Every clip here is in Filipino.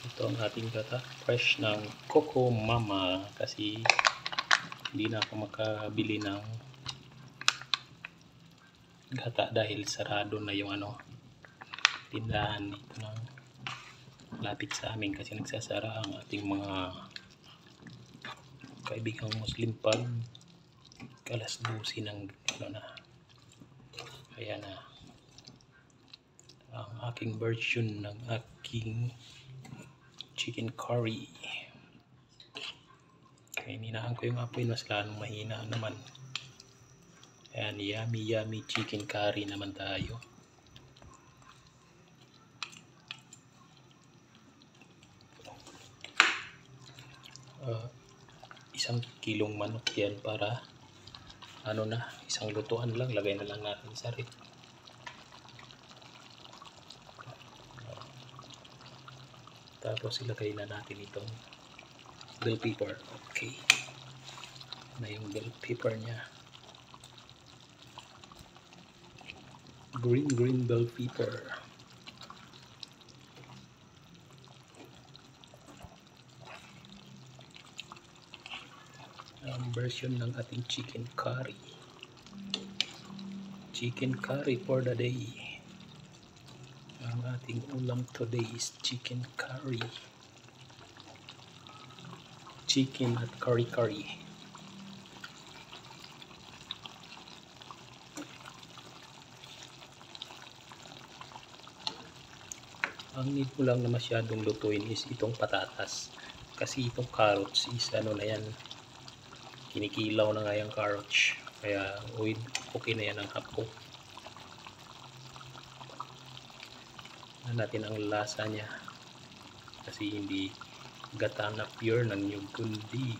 Ito ang ating gata, fresh ng Coco Mama kasi hindi na ako makabili ng gata dahil sarado na yung tindahan dito ng lapit sa amin kasi nagsasara ang ating mga kaibigang Muslim pag alas 12 ng kaya na ang aking version ng aking chicken curry. Kaya ninahan ko yung apoy mas lalong mahina naman. Ayan, yummy chicken curry naman tayo. Isang kilong manok yan para isang lutuan lang, lagay na lang natin sa rep. Tapos ilagay na natin itong bell pepper. Okay na yung bell pepper nya, green bell pepper. Ang version ng ating chicken curry for the day. Ang ating ulam today is chicken curry, chicken at curry. Ang need mo lang na masyadong lutuin is itong patatas kasi itong carrots is na yan, kinikilaw na nga yung carrots, kaya okay na yan ang hapko na natin ang lasa niya kasi hindi gata na pure ng nyug kundi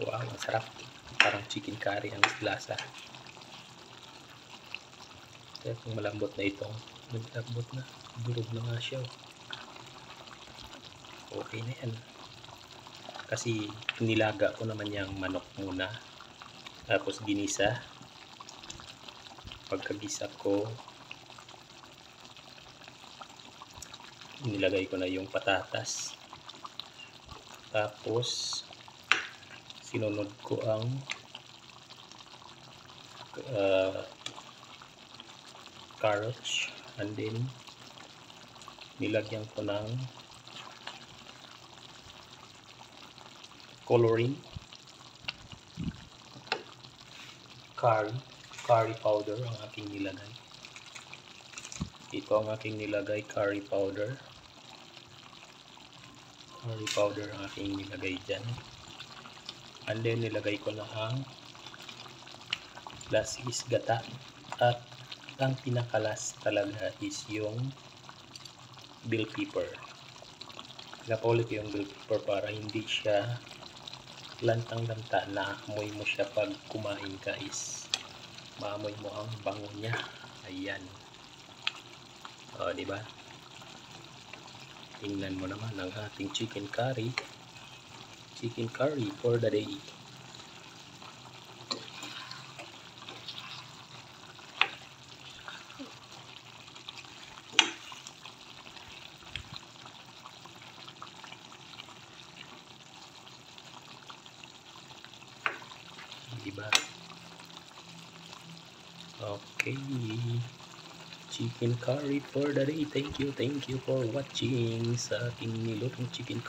wow, ang sarap, parang chicken curry ang lasa. Kaya kung malambot na itong naglambot na, durog na nga siya, okay na yan kasi nilaga ko naman yung manok muna tapos ginisa. Pagkagisa ko, nilagay ko na yung patatas, tapos sinunod ko ang carrots, and then nilagyan ko ng coloring, curry powder ang aking nilagay. Ito ang aking nilagay, curry powder ang aking nilagay dyan. And then nilagay ko na ang last is gata, at ang pinakalas talaga is yung bell pepper. Napaulit yung bell pepper para hindi siya lantang-lanta na amoy mo siya pag kumain ka is maamoy mo ang bango niya. Ayan, diba? Tingnan mo naman ang ating chicken curry for the day. Diba? Okay, chicken curry for the day. Thank you for watching sa ating nilutong chicken curry.